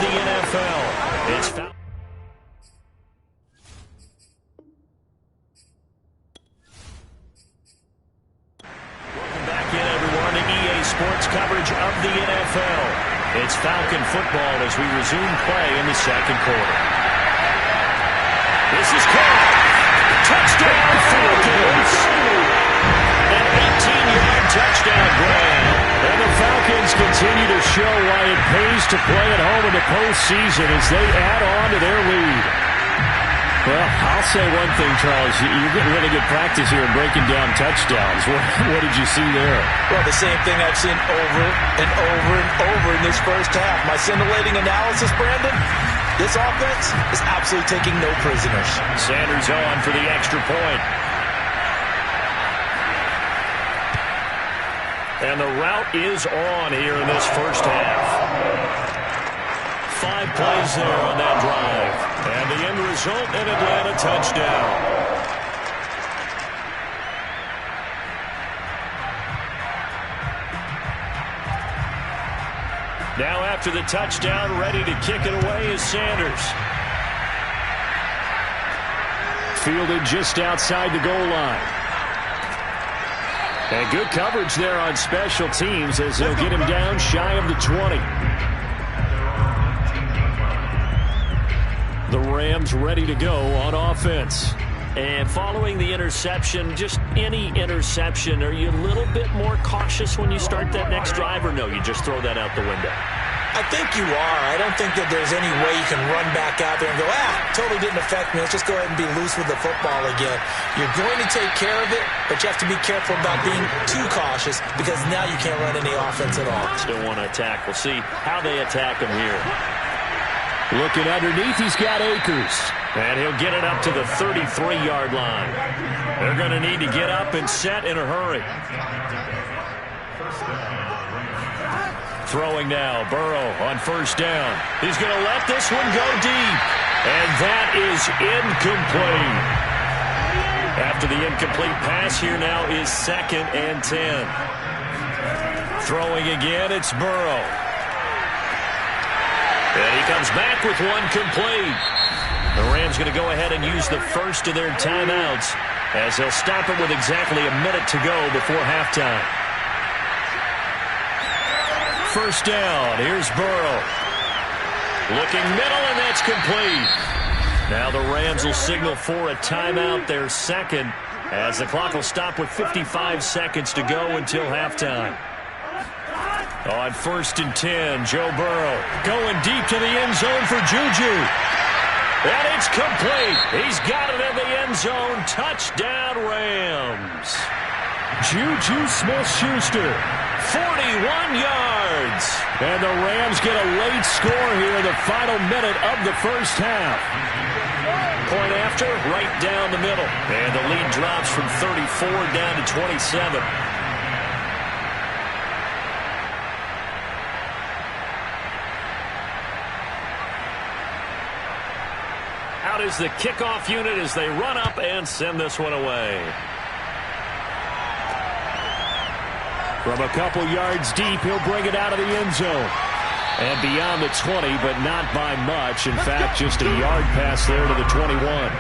the NFL. It's foul. Welcome back in, everyone, to EA Sports coverage of the NFL. It's Falcon football as we resume play in the second quarter. This is caught. Touchdown, Falcons! An 18-yard touchdown grab. And the Falcons continue to show why it pays to play at home in the postseason as they add on to their lead. Well, I'll say one thing, Charles. You're getting really good practice here in breaking down touchdowns. What did you see there? Well, the same thing I've seen over and over and over in this first half. My scintillating analysis, Brandon, this offense is absolutely taking no prisoners. Sanders on for the extra point. And the route is on here in this first half. 5 plays there on that drive. And the end result, an Atlanta touchdown. Now after the touchdown, ready to kick it away is Sanders. Fielded just outside the goal line. And good coverage there on special teams as they'll get him down shy of the 20. The Rams ready to go on offense. And following the interception, just any interception, are you a little bit more cautious when you start that next drive, or no, you just throw that out the window? I think you are. I don't think that there's any way you can run back out there and go, totally didn't affect me. Let's just go ahead and be loose with the football again. You're going to take care of it, but you have to be careful about being too cautious because now you can't run any offense at all. Still want to attack. We'll see how they attack him here. Looking underneath, he's got Akers. And he'll get it up to the 33-yard line. They're going to need to get up and set in a hurry. Throwing now, Burrow on first down. He's going to let this one go deep. And that is incomplete. After the incomplete pass, here now is 2nd and 10. Throwing again, it's Burrow. And he comes back with one complete. The Rams going to go ahead and use the first of their timeouts as they'll stop it with exactly a minute to go before halftime. First down, here's Burrow. Looking middle, and that's complete. Now the Rams will signal for a timeout, their second, as the clock will stop with 55 seconds to go until halftime. On 1st and 10, Joe Burrow going deep to the end zone for Juju. And it's complete. He's got it in the end zone. Touchdown, Rams. Juju Smith-Schuster, 41 yards. And the Rams get a late score here in the final minute of the first half. Point after, right down the middle. And the lead drops from 34 down to 27. Out is the kickoff unit as they run up and send this one away. From a couple yards deep, he'll bring it out of the end zone. And beyond the 20, but not by much. In fact, just a yard pass there to the 21.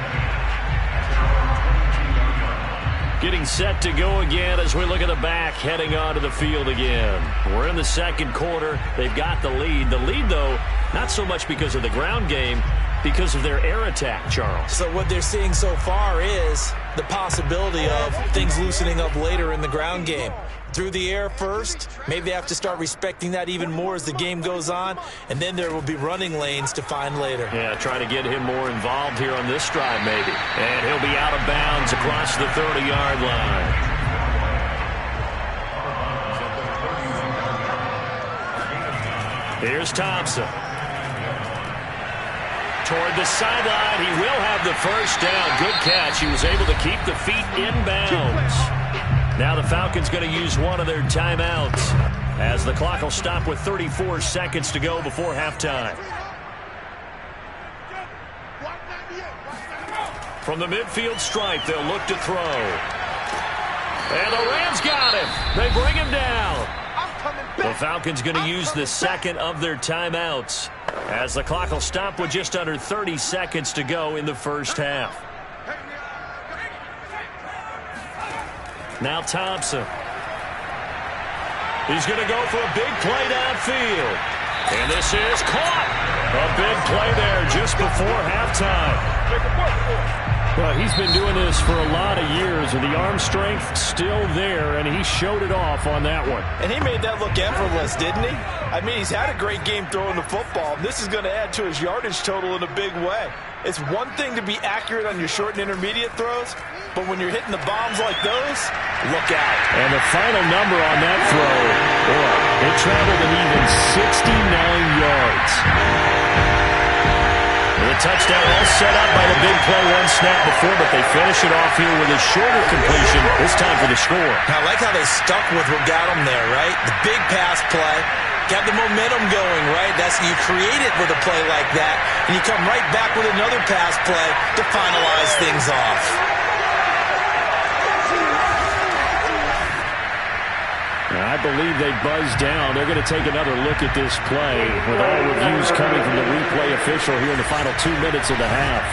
Getting set to go again as we look at the back, heading onto the field again. We're in the second quarter. They've got the lead. The lead, though, not so much because of the ground game, because of their air attack, Charles. So what they're seeing so far is the possibility of things loosening up later in the ground game. Through the air first, maybe they have to start respecting that even more as the game goes on, and then there will be running lanes to find later. Yeah, try to get him more involved here on this drive maybe. And he'll be out of bounds across the 30-yard line. Here's Thompson. Toward the sideline, he will have the first down. Good catch. He was able to keep the feet inbounds. Now the Falcons going to use one of their timeouts as the clock will stop with 34 seconds to go before halftime. From the midfield stripe, they'll look to throw. And the Rams got him. They bring him down. The Falcons going to use the second of their timeouts as the clock will stop with just under 30 seconds to go in the first half. Now Thompson. He's going to go for a big play downfield. And this is caught. A big play there just before halftime. Well, he's been doing this for a lot of years, and the arm strength still there, and he showed it off on that one. And he made that look effortless, didn't he? I mean, he's had a great game throwing the football. This is going to add to his yardage total in a big way. It's one thing to be accurate on your short and intermediate throws, but when you're hitting the bombs like those, look out. And the final number on that throw, boy, it traveled an even 69 yards. The touchdown all set up by the big play one snap before, but they finish it off here with a shorter completion, this time for the score. I like how they stuck with what got them there, right? The big pass play, got the momentum going, right? That's you create it with a play like that, and you come right back with another pass play to finalize things off. I believe they buzzed down. They're going to take another look at this play with all reviews coming from the replay official here in the final 2 minutes of the half.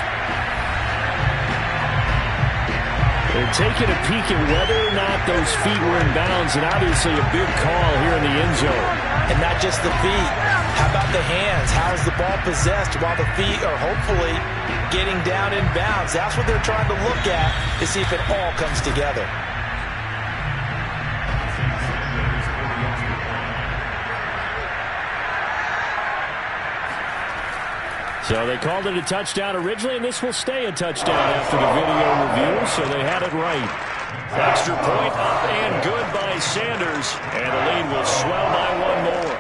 They're taking a peek at whether or not those feet were in bounds, and obviously a big call here in the end zone. And not just the feet. How about the hands? How is the ball possessed while the feet are hopefully getting down in bounds? That's what they're trying to look at to see if it all comes together. So they called it a touchdown originally, and this will stay a touchdown after the video review, so they had it right. Extra point up and good by Sanders, and the lead will swell by one more.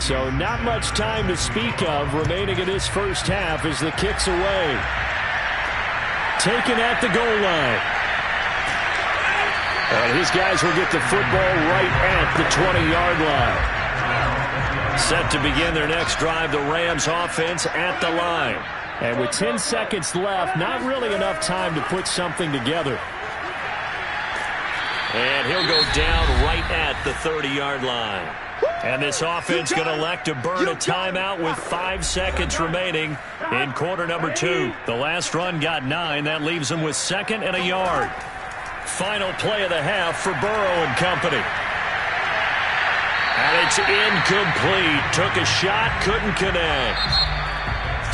So not much time to speak of remaining in this first half as the kick's away. Taken at the goal line. And his guys will get the football right at the 20-yard line. Set to begin their next drive, the Rams offense at the line. And with 10 seconds left, not really enough time to put something together. And he'll go down right at the 30-yard line. And this offense going to elect to burn a timeout with 5 seconds remaining in quarter number 2. The last run got 9. That leaves them with 2nd and a yard. Final play of the half for Burrow and company. And it's incomplete. Took a shot, couldn't connect.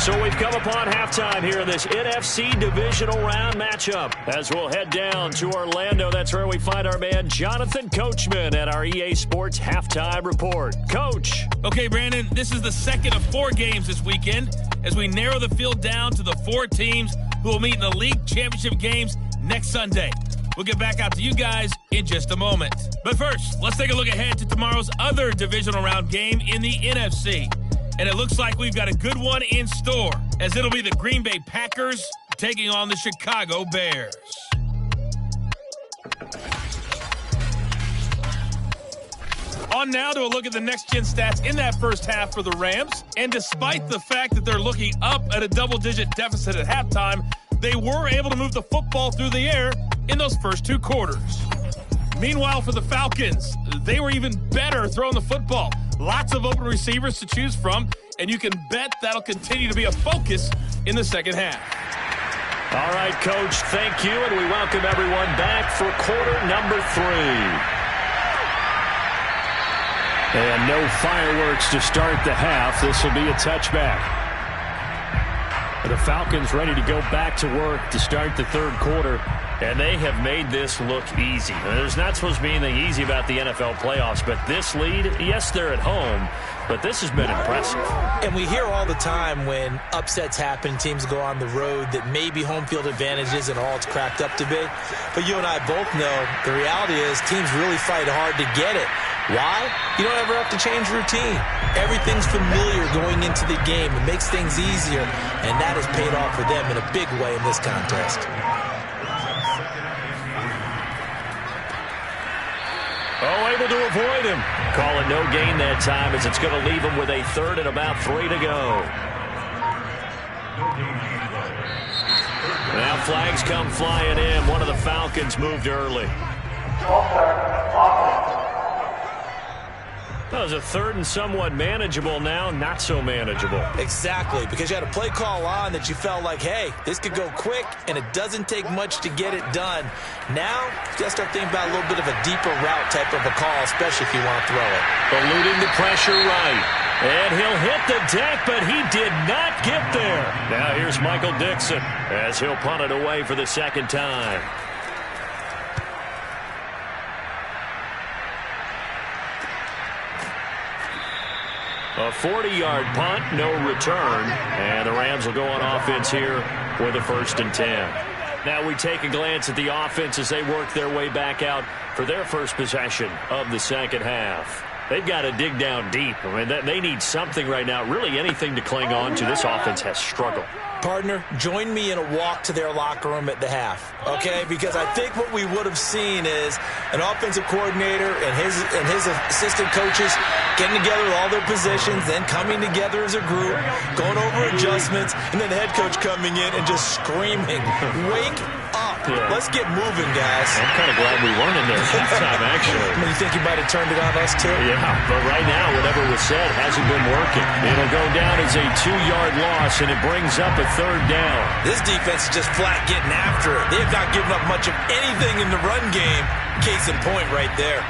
So we've come upon halftime here in this NFC divisional round matchup. As we'll head down to Orlando, that's where we find our man Jonathan Coachman at our EA Sports Halftime Report. Coach. Okay, Brandon, this is the second of 4 games this weekend as we narrow the field down to the 4 teams who will meet in the league championship games next Sunday. We'll get back out to you guys in just a moment. But first, let's take a look ahead to tomorrow's other divisional round game in the NFC. And it looks like we've got a good one in store, as it'll be the Green Bay Packers taking on the Chicago Bears. On now to a look at the next-gen stats in that first half for the Rams. And despite the fact that they're looking up at a double-digit deficit at halftime, they were able to move the football through the air in those first 2 quarters. Meanwhile, for the Falcons, they were even better throwing the football. Lots of open receivers to choose from, and you can bet that'll continue to be a focus in the second half. All right, Coach, thank you, and we welcome everyone back for quarter number 3. And no fireworks to start the half. This will be a touchback. The Falcons ready to go back to work to start the third quarter. And they have made this look easy. There's not supposed to be anything easy about the NFL playoffs, but this lead, yes, they're at home, but this has been impressive. And we hear all the time when upsets happen, teams go on the road, that maybe home field advantage isn't all it's cracked up to be. But you and I both know the reality is teams really fight hard to get it. Why? You don't ever have to change routine. Everything's familiar going into the game. It makes things easier, and that has paid off for them in a big way in this contest. Oh, able to avoid him. Call it no gain that time, as it's going to leave him with a 3rd and about 3 to go. Now flags come flying in. One of the Falcons moved early. That was a third and somewhat manageable, now not so manageable. Exactly, because you had a play call on that you felt like, hey, this could go quick, and it doesn't take much to get it done. Now, you got to start thinking about a little bit of a deeper route type of a call, especially if you want to throw it. Eluding the pressure right. And he'll hit the deck, but he did not get there. Now here's Michael Dixon as he'll punt it away for the second time. A 40-yard punt, no return, and the Rams will go on offense here with a 1st and 10. Now we take a glance at the offense as they work their way back out for their first possession of the second half. They've got to dig down deep. I mean, they need something right now, really anything to cling on to. This offense has struggled. Partner, join me in a walk to their locker room at the half, okay? Because I think what we would have seen is an offensive coordinator and his assistant coaches getting together with all their positions, then coming together as a group, going over adjustments, and then the head coach coming in and just screaming, wake up. Yeah. Let's get moving, guys. I'm kind of glad we weren't in there that time, actually. I mean, you think you might have turned it on us, too? Yeah, but right now, whatever was said hasn't been working. It'll go down as a 2-yard loss, and it brings up a 3rd down. This defense is just flat getting after it. They have not given up much of anything in the run game. Case in point right there.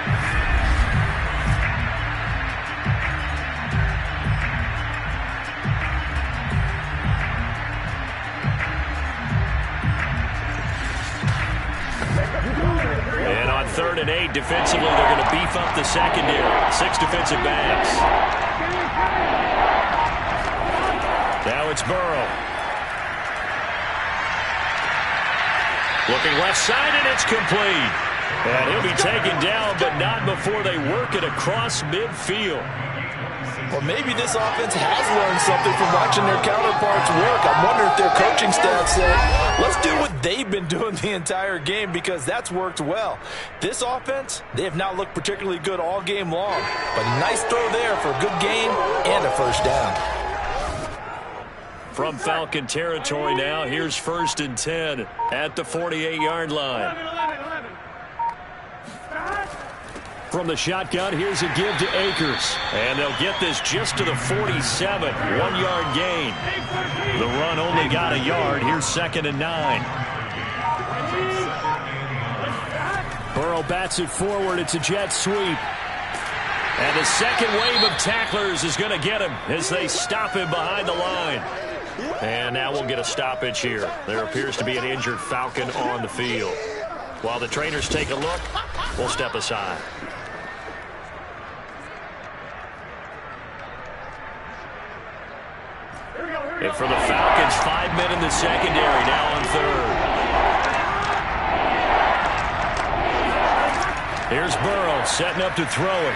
And on 3rd and 8, defensively, they're going to beef up the secondary. 6 defensive backs. Now it's Burrow. Looking left side, and it's complete. And he'll be taken down, but not before they work it across midfield. Well, maybe this offense has learned something from watching their counterparts work. I wonder if their coaching staff said, let's do what they've been doing the entire game, because that's worked well. This offense, they have not looked particularly good all game long. But a nice throw there for a good gain and a 1st down. From Falcon territory now, here's 1st and 10 at the 48-yard line. From the shotgun, here's a give to Akers. And they'll get this just to the 47, 1-yard gain. The run only got a yard. Here's 2nd and 9. Burrow bats it forward. It's a jet sweep. And the second wave of tacklers is going to get him as they stop him behind the line. And now we'll get a stoppage here. There appears to be an injured Falcon on the field. While the trainers take a look, we'll step aside. And for the Falcons, 5 men in the secondary, now on 3rd. Here's Burrow setting up to throw it.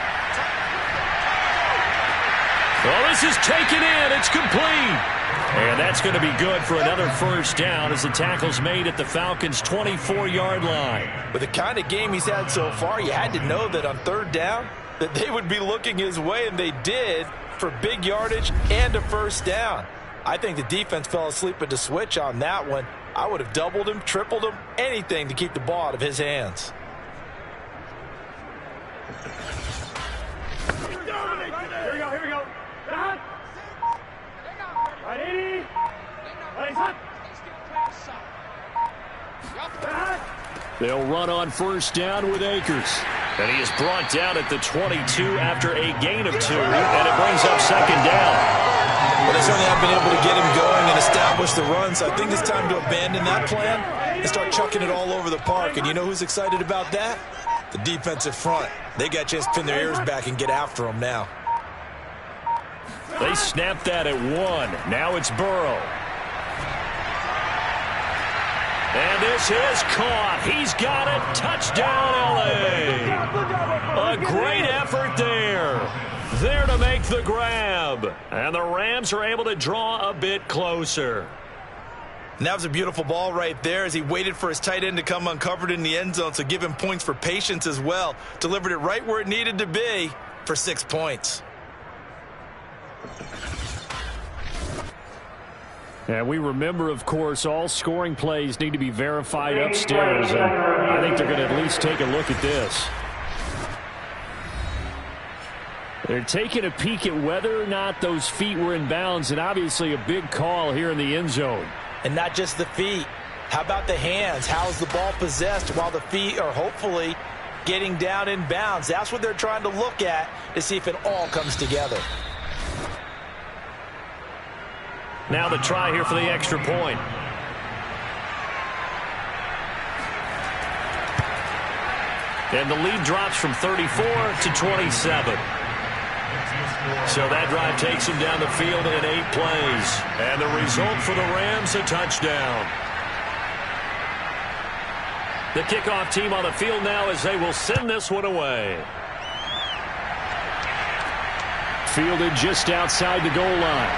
Well, this is taken in. It's complete. And that's going to be good for another 1st down as the tackle's made at the Falcons' 24-yard line. With the kind of game he's had so far, you had to know that on 3rd down that they would be looking his way, and they did, for big yardage and a 1st down. I think the defense fell asleep at the switch on that one. I would have doubled him, tripled him, anything to keep the ball out of his hands. Here we go. They'll run on 1st down with Akers. And he is brought down at the 22 after a gain of 2. And it brings up 2nd down. Well, they certainly have been able to get him going and establish the run, so I think it's time to abandon that plan and start chucking it all over the park. And you know who's excited about that? The defensive front. They got a chance to pin their ears back and get after him now. They snapped that at 1. Now it's Burrow. And this is caught. He's got it. Touchdown, L.A. A great effort there. There to make the grab. And the Rams are able to draw a bit closer. And that was a beautiful ball right there as he waited for his tight end to come uncovered in the end zone, so give him points for patience as well. Delivered it right where it needed to be for 6 points. And we remember, of course, all scoring plays need to be verified upstairs. And I think they're going to at least take a look at this. They're taking a peek at whether or not those feet were in bounds, and obviously a big call here in the end zone. And not just the feet. How about the hands? How's the ball possessed while the feet are hopefully getting down in bounds? That's what they're trying to look at to see if it all comes together. Now the try here for the extra point. And the lead drops from 34 to 27. So that drive takes him down the field in 8 plays. And the result for the Rams, a touchdown. The kickoff team on the field now as they will send this one away. Fielded just outside the goal line.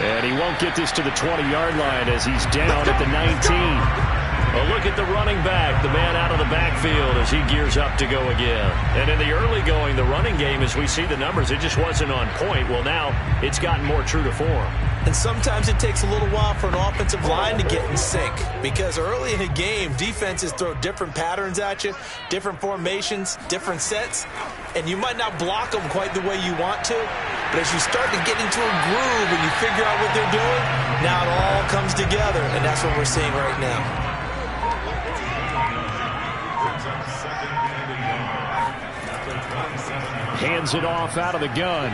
And he won't get this to the 20-yard line as he's down at the 19. A look at the running back, the man out of the backfield as he gears up to go again. And in the early going, the running game, as we see the numbers, it just wasn't on point. Well, now it's gotten more true to form. And sometimes it takes a little while for an offensive line to get in sync because early in a game, defenses throw different patterns at you, different formations, different sets, and you might not block them quite the way you want to. But as you start to get into a groove and you figure out what they're doing, now it all comes together, and that's what we're seeing right now. Hands it off out of the gun.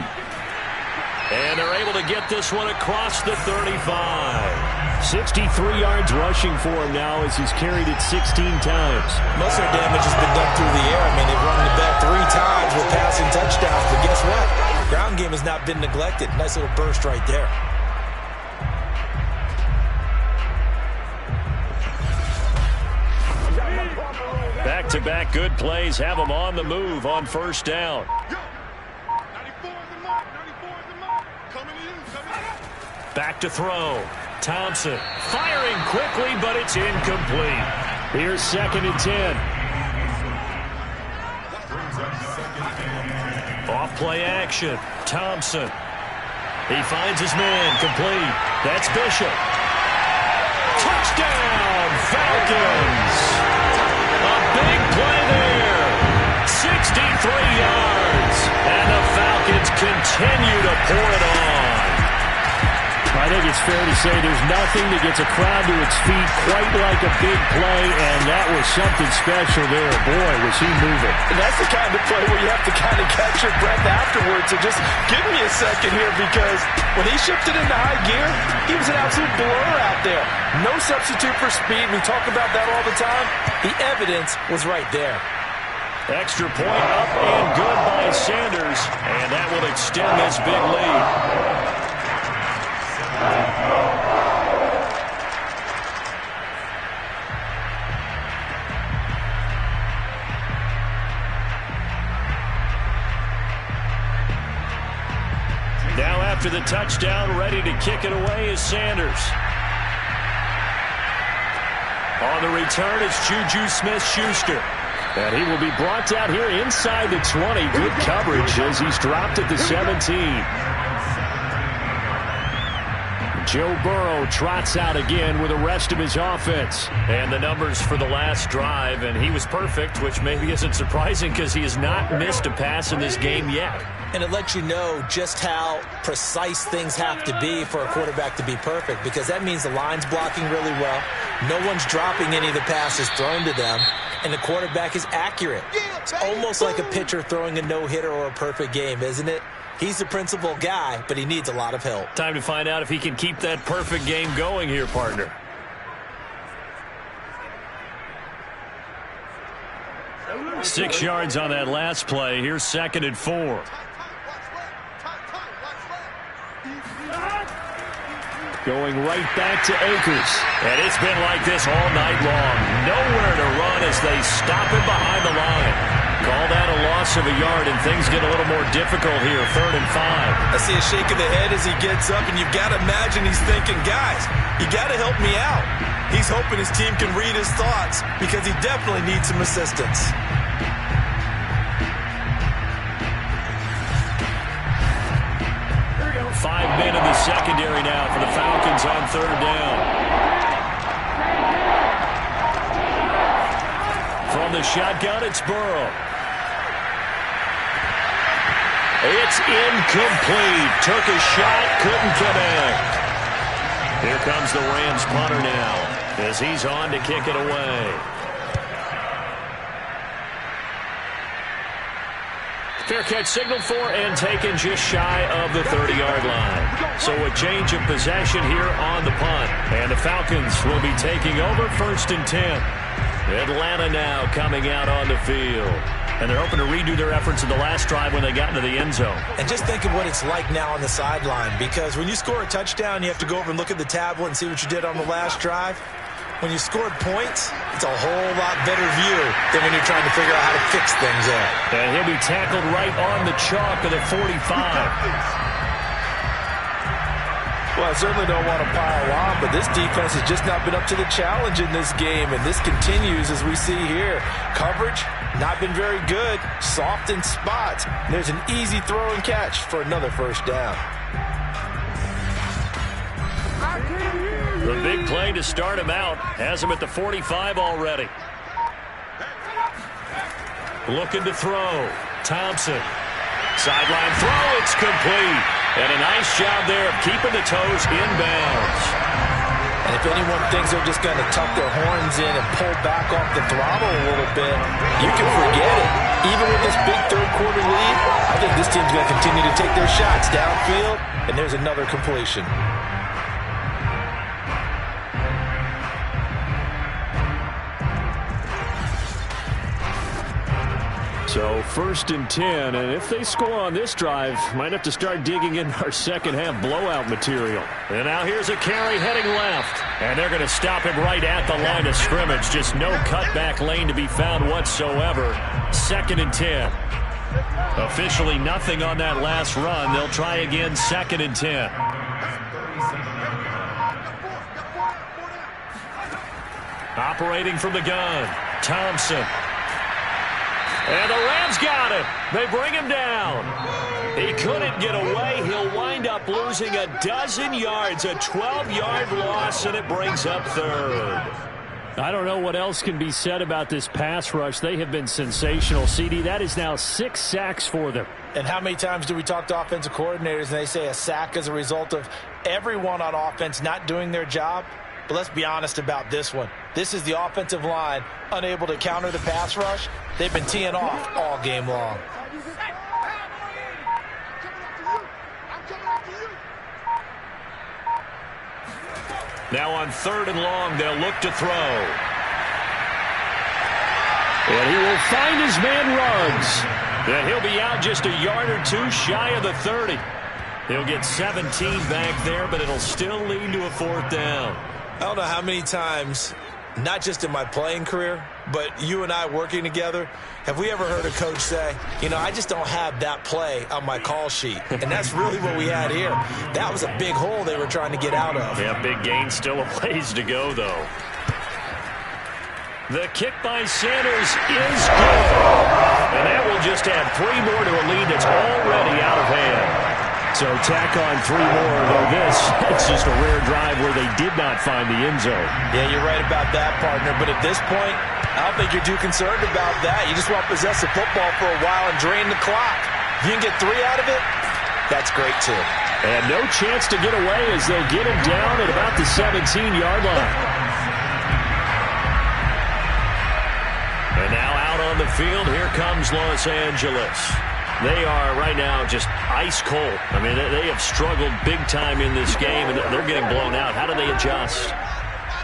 And they're able to get this one across the 35. 63 yards rushing for him now as he's carried it 16 times. Most of their damage has been done through the air. I mean, they've run the ball 3 times with passing touchdowns. But guess what? Ground game has not been neglected. Nice little burst right there. Back-to-back good plays have them on the move on first down. Back to throw. Thompson firing quickly, but it's incomplete. Here's 2nd and 10. Off play action. Thompson. He finds his man. Complete. That's Bishop. Touchdown, Falcons. A big play there. 63 yards. And the Falcons continue to pour it on. I think it's fair to say there's nothing that gets a crowd to its feet quite like a big play, and that was something special there. Boy, was he moving. And that's the kind of play where you have to kind of catch your breath afterwards. So just give me a second here, because when he shifted into high gear, he was an absolute blur out there. No substitute for speed. We talk about that all the time. The evidence was right there. Extra point up and good by Sanders, and that will extend this big lead. Now after the touchdown, ready to kick it away is Sanders. On the return, it's Juju Smith-Schuster. And he will be brought down here inside the 20. Good coverage as he's dropped at the 17. Joe Burrow trots out again with the rest of his offense. And the numbers for the last drive, and he was perfect, which maybe isn't surprising because he has not missed a pass in this game yet. And it lets you know just how precise things have to be for a quarterback to be perfect, because that means the line's blocking really well. No one's dropping any of the passes thrown to them, and the quarterback is accurate. It's almost like a pitcher throwing a no-hitter or a perfect game, isn't it? He's the principal guy, but he needs a lot of help. Time to find out if he can keep that perfect game going here, partner. Six yards on that last play. Here's 2nd and 4. Going right back to Akers. And it's been like this all night long. Nowhere to run as they stop him behind the line. Call that a loss of a yard, and things get a little more difficult here. 3rd and 5. I see a shake of the head as he gets up, and you've got to imagine he's thinking, guys, you got to help me out. He's hoping his team can read his thoughts because he definitely needs some assistance. Five men in the secondary now for the Falcons on 3rd down. From the shotgun, it's Burrow. It's incomplete. Took a shot, couldn't connect. Here comes the Rams punter now as he's on to kick it away. Fair catch signaled for and taken just shy of the 30-yard line. So a change of possession here on the punt. And the Falcons will be taking over 1st and 10. Atlanta now coming out on the field. And they're hoping to redo their efforts in the last drive when they got into the end zone. And just think of what it's like now on the sideline, because when you score a touchdown, you have to go over and look at the tablet and see what you did on the last drive. When you scored points, it's a whole lot better view than when you're trying to figure out how to fix things there. And he'll be tackled right on the chalk of the 45. Well, I certainly don't want to pile on, but this defense has just not been up to the challenge in this game, and this continues as we see here. Coverage, not been very good, soft in spots. There's an easy throw and catch for another first down. The big play to start him out has him at the 45 already. Looking to throw. Thompson. Sideline throw, it's complete. And a nice job there of keeping the toes in bounds. And if anyone thinks they're just going to tuck their horns in and pull back off the throttle a little bit, you can forget it. Even with this big third-quarter lead, I think this team's going to continue to take their shots downfield, and there's another completion. So 1st and 10, and if they score on this drive, might have to start digging in our second-half blowout material. And now here's a carry heading left, and they're going to stop him right at the line of scrimmage. Just no cutback lane to be found whatsoever. 2nd and 10. Officially nothing on that last run. They'll try again 2nd and 10. Operating from the gun, Thompson. And the Rams got him. They bring him down. He couldn't get away. He'll wind up losing a dozen yards, a 12-yard loss, and it brings up 3rd. I don't know what else can be said about this pass rush. They have been sensational, CD. That is now 6 sacks for them. And how many times do we talk to offensive coordinators and they say a sack is a result of everyone on offense not doing their job? But let's be honest about this one. This is the offensive line unable to counter the pass rush. They've been teeing off all game long. Now on 3rd and long, they'll look to throw. And he will find his man Ruggs. And he'll be out just a yard or two shy of the 30. He'll get 17 back there, but it'll still lead to a 4th down. I don't know how many times, not just in my playing career, but you and I working together, have we ever heard a coach say, you know, I just don't have that play on my call sheet. And that's really what we had here. That was a big hole they were trying to get out of. Yeah, big gain, still a ways to go, though. The kick by Sanders is good. And that will just add 3 more to a lead that's already out of hand. So tack on 3 more, though it's just a rare drive where they did not find the end zone. Yeah, you're right about that, partner. But at this point, I don't think you're too concerned about that. You just want to possess the football for a while and drain the clock. If you can get 3 out of it, that's great, too. And no chance to get away as they'll get him down at about the 17-yard line. And now out on the field, here comes Los Angeles. They are right now just ice cold. I mean, they have struggled big time in this game, and they're getting blown out. How do they adjust?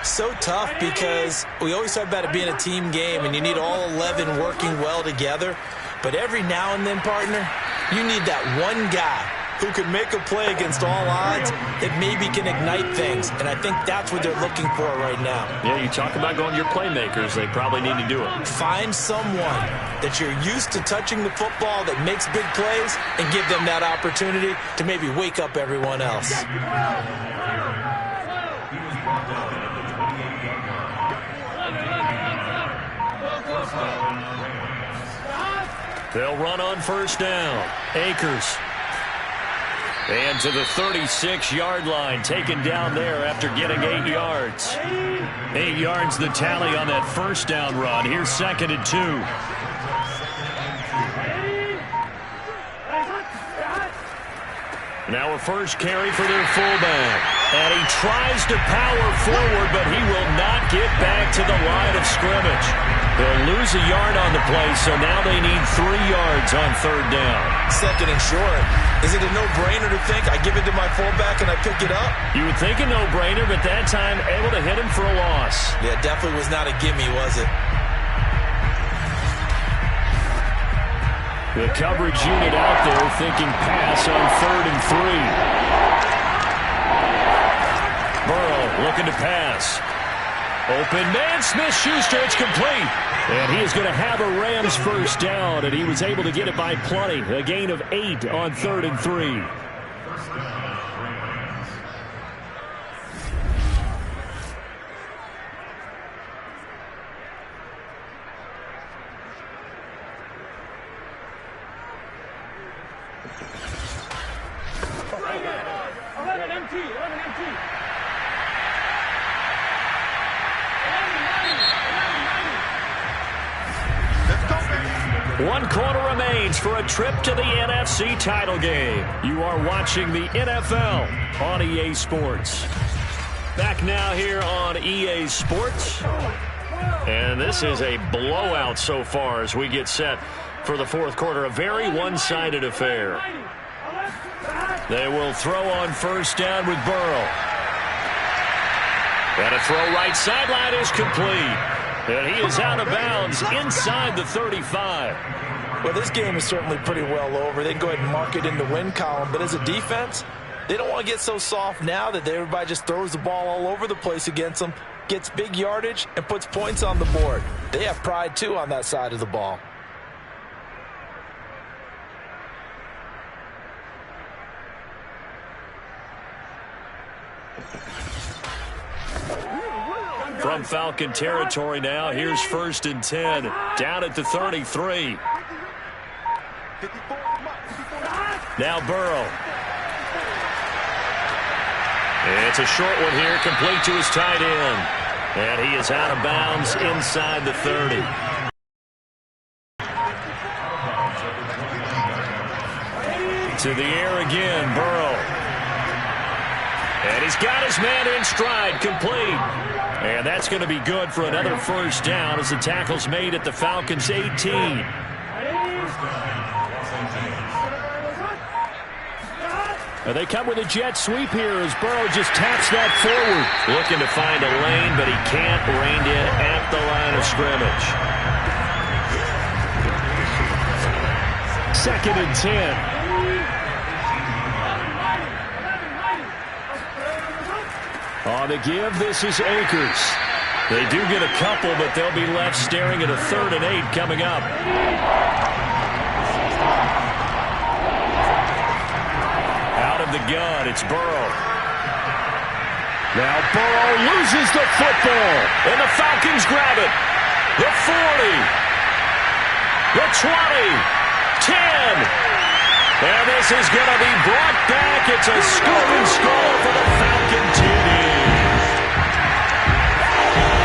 So tough because we always talk about it being a team game, and you need all 11 working well together. But every now and then, partner, you need that one guy who can make a play against all odds that maybe can ignite things. And I think that's what they're looking for right now. Yeah, you talk about going to your playmakers. They probably need to do it. Find someone that you're used to touching the football that makes big plays and give them that opportunity to maybe wake up everyone else. They'll run on 1st down. Akers. And to the 36-yard line, taken down there after getting 8 yards. 8 yards the tally on that 1st down run. Here's 2nd and 2. Now a first carry for their fullback. And he tries to power forward, but he will not get back to the line of scrimmage. They'll lose a yard on the play, so now they need 3 yards on third down. Second and short. Is it a no-brainer to think I give it to my fullback and I pick it up? You would think a no-brainer, but that time able to hit him for a loss. Yeah, definitely was not a gimme, was it? The coverage unit out there thinking pass on 3rd and 3. Burrow looking to pass. Open man, Smith-Schuster, it's complete. And he is going to have a Rams first down, and he was able to get it by plenty. A gain of 8 on 3rd and 3. One quarter remains for a trip to the NFC title game. You are watching the NFL on EA Sports. Back now here on EA Sports. And this is a blowout so far as we get set for the fourth quarter. A very one-sided affair. They will throw on first down with Burrow. And a throw right sideline is complete. And he is out of bounds inside the 35. Well, this game is certainly pretty well over. They can go ahead and mark it in the win column. But as a defense, they don't want to get so soft now that everybody just throws the ball all over the place against them, gets big yardage, and puts points on the board. They have pride, too, on that side of the ball. From Falcon territory now, here's 1st and 10, down at the 33. Now Burrow. It's a short one here, complete to his tight end. And he is out of bounds inside the 30. To the air again, Burrow. And he's got his man in stride, complete. And that's going to be good for another first down as the tackle's made at the Falcons' 18. And they come with a jet sweep here as Burrow just taps that forward. Looking to find a lane, but he can't. Reined in at the line of scrimmage. 2nd and 10. On the give, this is Akers. They do get a couple, but they'll be left staring at a 3rd and 8 coming up. Out of the gun, it's Burrow. Now Burrow loses the football, and the Falcons grab it. The 40, the 20, 10. And this is going to be brought back. It's a scoop and score for the Falcon TD.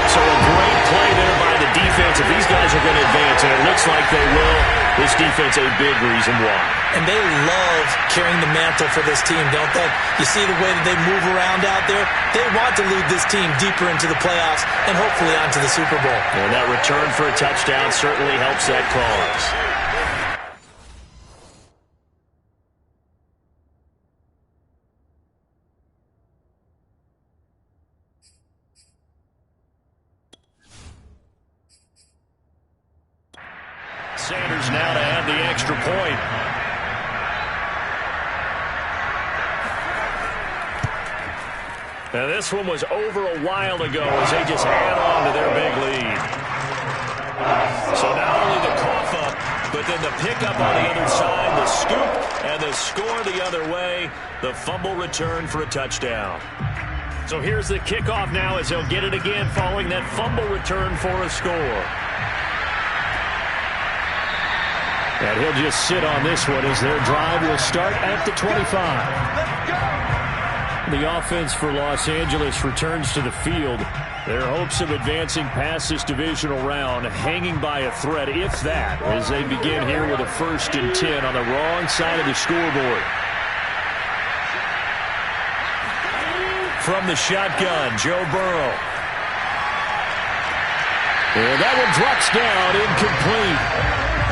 So a great play there by the defense. If these guys are going to advance, and it looks like they will, this defense a big reason why. And they love carrying the mantle for this team, don't they? You see the way that they move around out there? They want to lead this team deeper into the playoffs and hopefully onto the Super Bowl. And that return for a touchdown certainly helps that cause. Sanders now to add the extra point. Now this one was over a while ago as they just add on to their big lead. So not only the cough up, but then the pickup on the other side, the scoop, and the score the other way. The fumble return for a touchdown. So here's the kickoff now as they'll get it again following that fumble return for a score. And he'll just sit on this one as their drive will start at the 25. The offense for Los Angeles returns to the field. Their hopes of advancing past this divisional round hanging by a thread, if that, as they begin here with a 1st and 10 on the wrong side of the scoreboard. from the shotgun, Joe Burrow. And that one drops down, incomplete.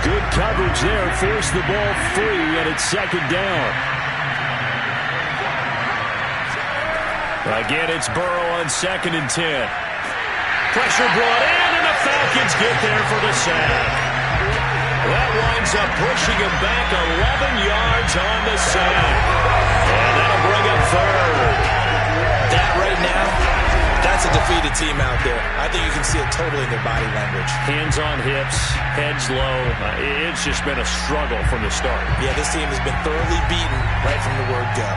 Good coverage there, forced the ball free, and it's second down. Again, it's Burrow on 2nd and 10. Pressure brought in, and the Falcons get there for the sack. That winds up pushing him back 11 yards on the sack. And that'll bring up 3rd. That right now, that's a defeated team out there. I think you can see it totally in their body language. Hands on hips, heads low. It's just been a struggle from the start. Yeah, this team has been thoroughly beaten right from the word go.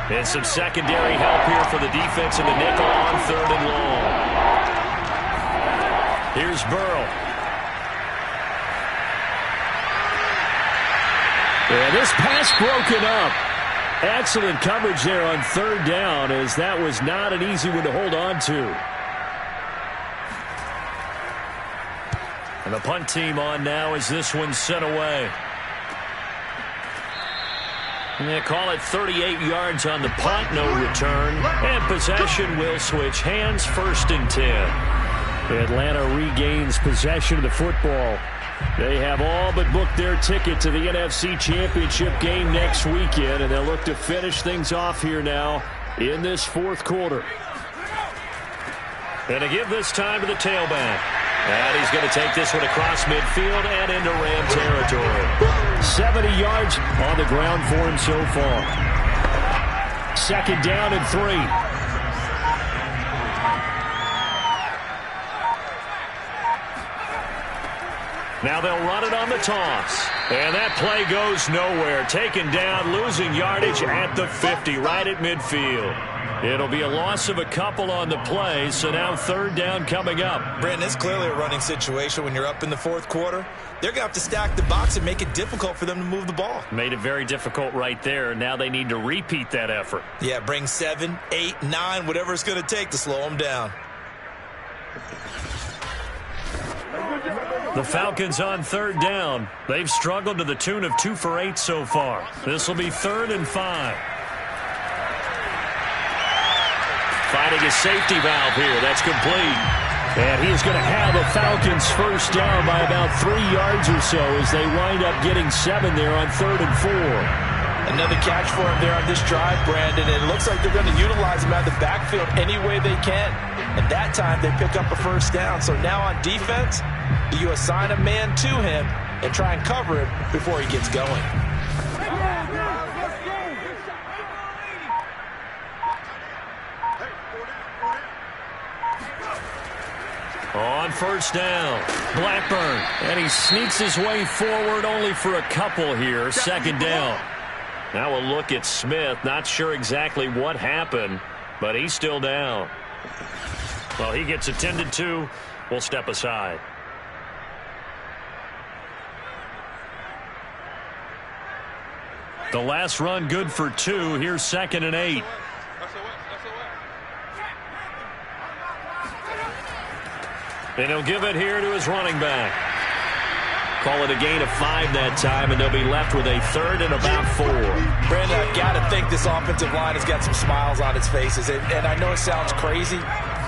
And some secondary help here for the defense in the nickel on 3rd and long. Here's Burrow. And this pass broken up. Excellent coverage there on 3rd down, as that was not an easy one to hold on to. And the punt team on now as this one's sent away. And they call it 38 yards on the punt, no return. And possession will switch hands, 1st and 10. Atlanta regains possession of the football. They have all but booked their ticket to the NFC Championship game next weekend, and they'll look to finish things off here now in this 4th quarter. And to give this time to the tailback. And he's going to take this one across midfield and into Ram territory. 70 yards on the ground for him so far. 2nd down and 3. Now they'll run it on the toss. And that play goes nowhere. Taken down, losing yardage at the 50, right at midfield. It'll be a loss of a couple on the play, so now 3rd down coming up. Brandon, it's clearly a running situation when you're up in the 4th quarter. They're going to have to stack the box and make it difficult for them to move the ball. Made it very difficult right there. Now they need to repeat that effort. Yeah, bring 7, 8, 9, whatever it's going to take to slow them down. The Falcons on 3rd down. They've struggled to the tune of 2 for 8 so far. This will be 3rd and 5. Finding a safety valve here. That's complete. And he's going to have the Falcons first down by about 3 yards or so as they wind up getting 7 there on 3rd and 4. Another catch for him there on this drive, Brandon. It looks like they're going to utilize him out of the backfield any way they can. And that time they pick up a first down. So now on defense, you assign a man to him and try and cover him before he gets going. On first down, Blackburn, and he sneaks his way forward only for a couple here. 2nd down. Now we'll look at Smith. Not sure exactly what happened, but he's still down. Well, he gets attended to. We'll step aside. The last run good for 2. Here's 2nd and 8. And he'll give it here to his running back. Call it a gain of 5 that time, and they'll be left with a 3rd and about 4. Brandon, I've got to think this offensive line has got some smiles on its faces. And I know it sounds crazy,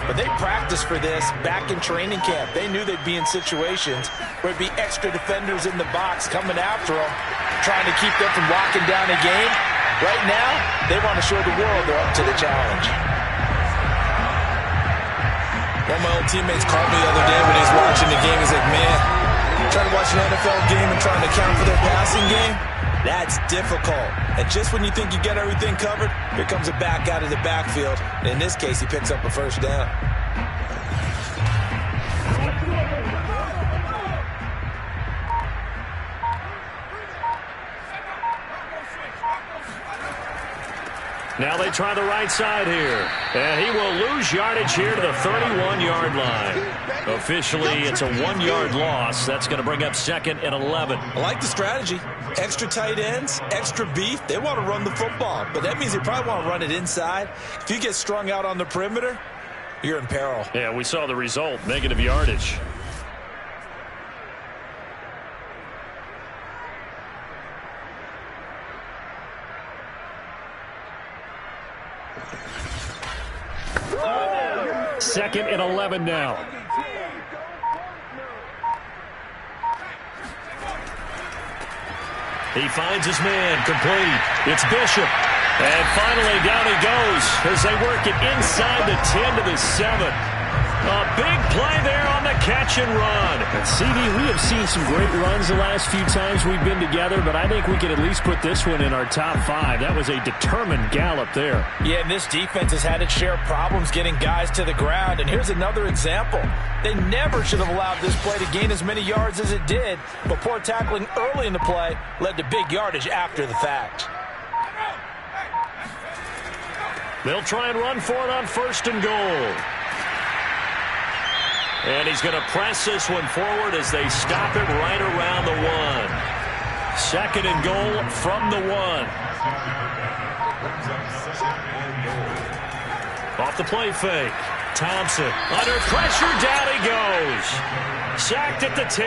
but they practiced for this back in training camp. They knew they'd be in situations where it'd be extra defenders in the box coming after them, trying to keep them from locking down a game. Right now, they want to show the world they're up to the challenge. One of my old teammates called me the other day when he was watching the game. He's like, man, trying to watch an NFL game and trying to account for their passing game, that's difficult. And just when you think you get everything covered, here comes a back out of the backfield. And in this case, he picks up a first down. Now they try the right side here. And he will lose yardage here to the 31-yard line. Officially, it's a 1-yard loss. That's going to bring up 2nd and 11. I like the strategy. Extra tight ends, extra beef. They want to run the football, but that means they probably want to run it inside. If you get strung out on the perimeter, you're in peril. Yeah, we saw the result, negative yardage. Second and 11 now. He finds his man, complete. It's Bishop. And finally down he goes as they work it inside the 10 to the 7. A big play there on the catch and run. And CD, we have seen some great runs the last few times we've been together, but I think we can at least put this one in our top 5. That was a determined gallop there. Yeah, and this defense has had its share of problems getting guys to the ground. And here's another example. They never should have allowed this play to gain as many yards as it did, but poor tackling early in the play led to big yardage after the fact. They'll try and run for it on 1st and goal. And he's going to press this one forward as they stop it right around the 1. 2nd and goal from the 1. Off the play fake. Thompson under pressure, down he goes. Sacked at the 10.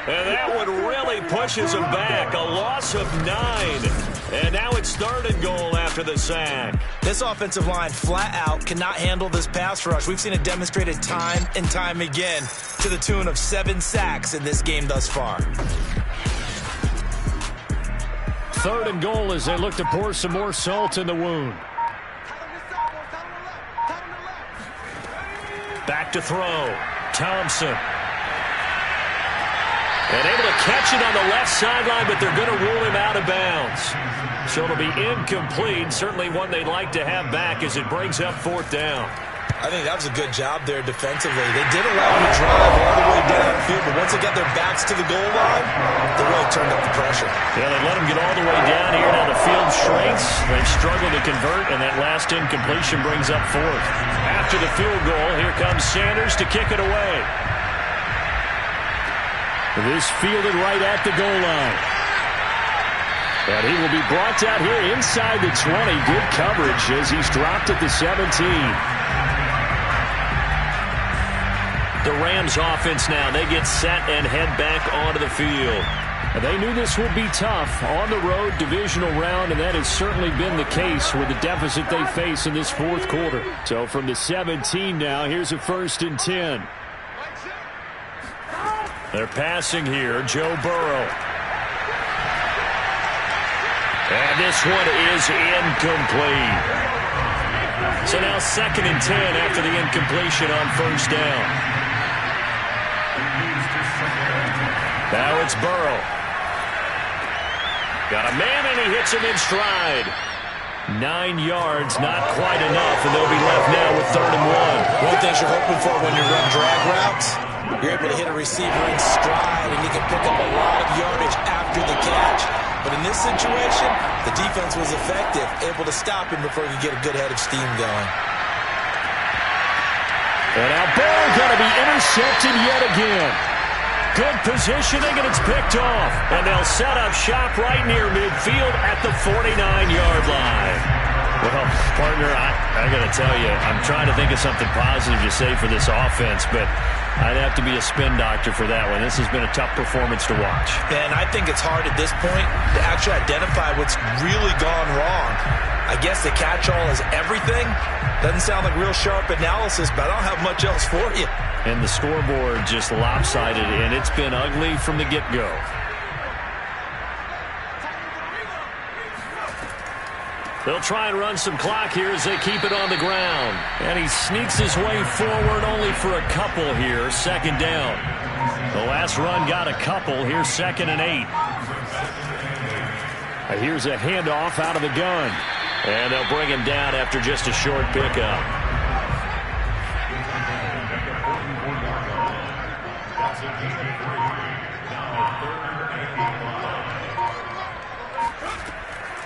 And that one really pushes him back. A loss of 9. And now it's 3rd and goal after the sack. This offensive line flat out cannot handle this pass rush. We've seen it demonstrated time and time again to the tune of 7 sacks in this game thus far. 3rd and goal as they look to pour some more salt in the wound. Back to throw. Thompson. And able to catch it on the left sideline, but they're going to rule him out of bounds. So it'll be incomplete. Certainly one they'd like to have back as it brings up 4th down. I think that was a good job there defensively. They did allow him to drive all the way downfield, but once they got their backs to the goal line, they really turned up the pressure. Yeah, they let him get all the way down here. Now the field shrinks. They've struggled to convert, and that last incompletion brings up 4th. After the field goal, here comes Sanders to kick it away. This fielded right at the goal line. And he will be brought out here inside the 20. Good coverage as he's dropped at the 17. The Rams offense now, they get set and head back onto the field. And they knew this would be tough on the road, divisional round, and that has certainly been the case with the deficit they face in this 4th quarter. So from the 17 now, here's a 1st and 10. They're passing here, Joe Burrow. And this one is incomplete. So now 2nd and 10 after the incompletion on 1st down. Now it's Burrow. Got a man and he hits him in stride. 9 yards, not quite enough, and they'll be left now with 3rd and 1. One thing you're hoping for when you run drag routes, you're able to hit a receiver in stride and you can pick up a lot of yardage after the catch. But in this situation, the defense was effective, able to stop him before he could get a good head of steam going. And now Burrow going to be intercepted yet again. Good positioning, and it's picked off. And they'll set up shop right near midfield at the 49-yard line. Well, partner, I got to tell you, I'm trying to think of something positive to say for this offense, but I'd have to be a spin doctor for that one. This has been a tough performance to watch. And I think it's hard at this point to actually identify what's really gone wrong. I guess the catch-all is everything. Doesn't sound like real sharp analysis, but I don't have much else for you. And the scoreboard just lopsided, and it's been ugly from the get-go. They'll try and run some clock here as they keep it on the ground. And he sneaks his way forward only for a couple here, 2nd down. The last run got a couple. Here's 2nd and 8. Here's a handoff out of the gun. And they'll bring him down after just a short pickup.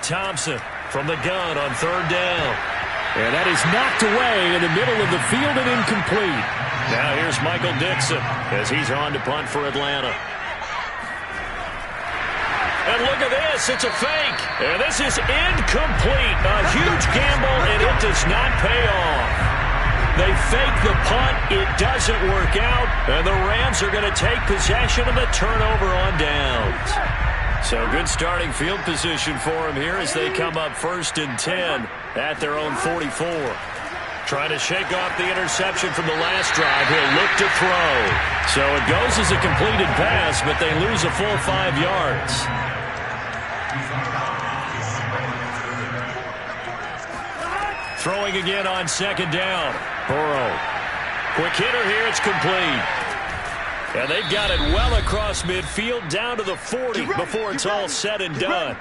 Thompson from the gun on 3rd down. And that is knocked away in the middle of the field and incomplete. Now here's Michael Dixon as he's on to punt for Atlanta. And look at this, it's a fake. And this is incomplete. A huge gamble, and it does not pay off. They fake the punt, it doesn't work out, and the Rams are going to take possession of the turnover on downs. So good starting field position for him here as they come up 1st and 10 at their own 44. Trying to shake off the interception from the last drive. He'll look to throw. So it goes as a completed pass, but they lose a full 5 yards. Throwing again on 2nd down. Burrow. Quick hitter here. It's complete. And they've got it well across midfield down to the 40 before it's all said and done.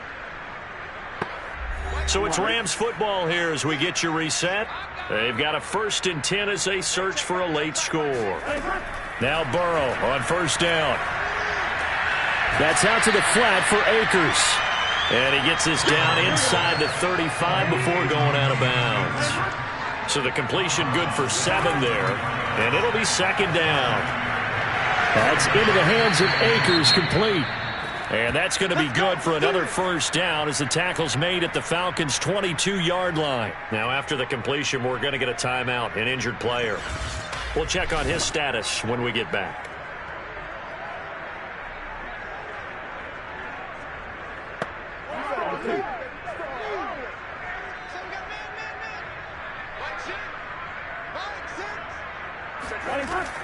So it's Rams football here as we get you reset. They've got a 1st and 10 as they search for a late score. Now Burrow on 1st down. That's out to the flat for Akers. And he gets this down inside the 35 before going out of bounds. So the completion good for 7 there. And it'll be 2nd down. That's into the hands of Akers, complete. And that's going to be good for another 1st down as the tackle's made at the Falcons' 22-yard line. Now, after the completion, we're going to get a timeout, an injured player. We'll check on his status when we get back.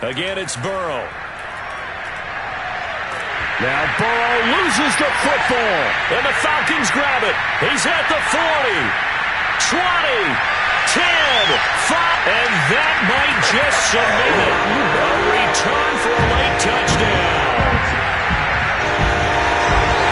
Again, it's Burrow. Now Burrow loses the football. And the Falcons grab it. He's at the 40, 20, 10, 5. And that might just submit it. A return for a late touchdown.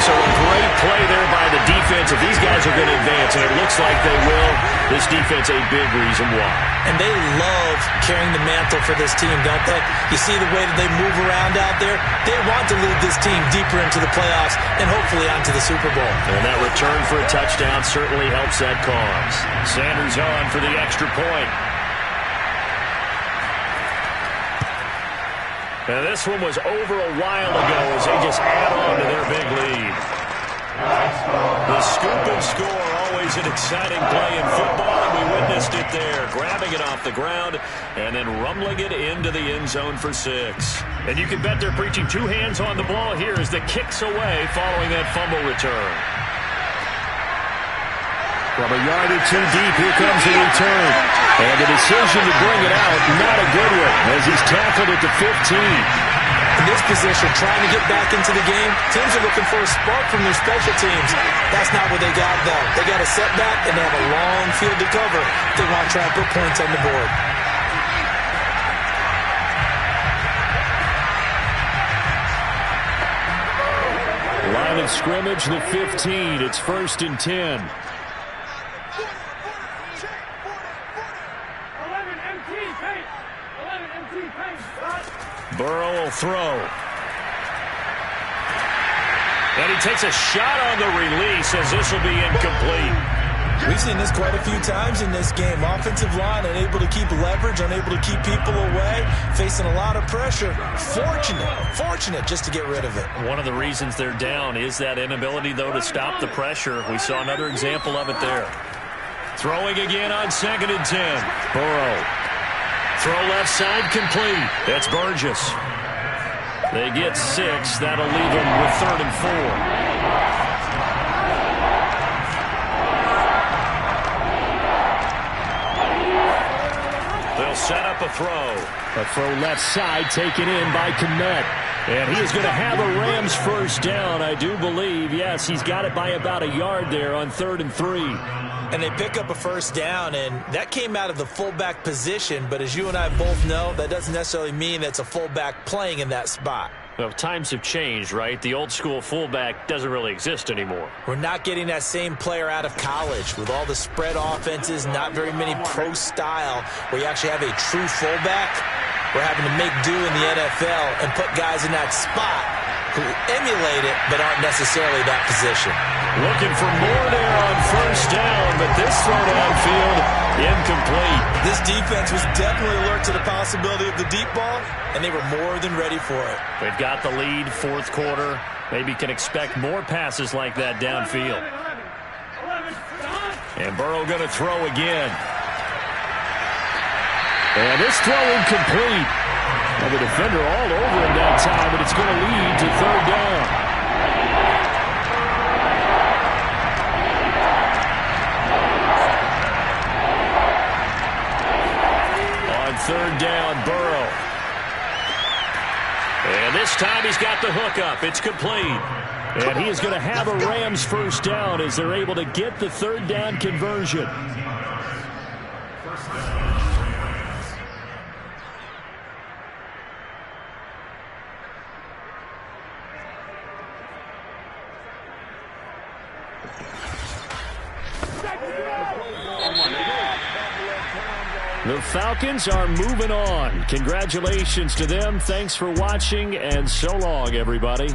So a great play there by the defense. If these guys are going to advance, and it looks like they will, this defense a big reason why. And they love carrying the mantle for this team, don't they? You see the way that they move around out there? They want to lead this team deeper into the playoffs and hopefully onto the Super Bowl. And that return for a touchdown certainly helps that cause. Sanders on for the extra point. And this one was over a while ago as they just add on to their big lead. The scoop and score, always an exciting play in football, and we witnessed it there. Grabbing it off the ground and then rumbling it into the end zone for 6. And you can bet they're preaching 2 hands on the ball here as the kick's away following that fumble return. From a yard or 2 deep, here comes the return. And the decision to bring it out, not a good one, as he's tackled at the 15. In this position, trying to get back into the game, teams are looking for a spark from their special teams. That's not what they got, though. They got a setback, and they have a long field to cover if they want to try and put points on the board. Line of scrimmage, the 15. It's 1st and 10. Burrow will throw. And he takes a shot on the release as this will be incomplete. We've seen this quite a few times in this game. Offensive line unable to keep leverage, unable to keep people away, facing a lot of pressure. Fortunate just to get rid of it. One of the reasons they're down is that inability, though, to stop the pressure. We saw another example of it there. Throwing again on 2nd and 10. Burrow. Throw left side complete. That's Burgess. They get 6. That'll leave them with 3rd and 4. They'll set up a throw. A throw left side taken in by Kmet. And he is going to have a Rams 1st down, I do believe. Yes, he's got it by about a yard there on 3rd and 3. And they pick up a 1st down, and that came out of the fullback position. But as you and I both know, that doesn't necessarily mean that's a fullback playing in that spot. Well, times have changed, right? The old school fullback doesn't really exist anymore. We're not getting that same player out of college with all the spread offenses, not very many pro style, where you actually have a true fullback. We're having to make do in the NFL and put guys in that spot who emulate it but aren't necessarily that position. Looking for more there on 1st down, but this throw downfield incomplete. This defense was definitely alert to the possibility of the deep ball, and they were more than ready for it. They've got the lead, 4th quarter. Maybe can expect more passes like that downfield. And Burrow going to throw again. And this throw incomplete. And the defender all over him that time, but it's going to lead to 3rd down. the hookup. It's complete. And he is going to have a Rams first down as they're able to get the third down conversion. The Falcons are moving on. Congratulations to them. Thanks for watching, and so long, everybody.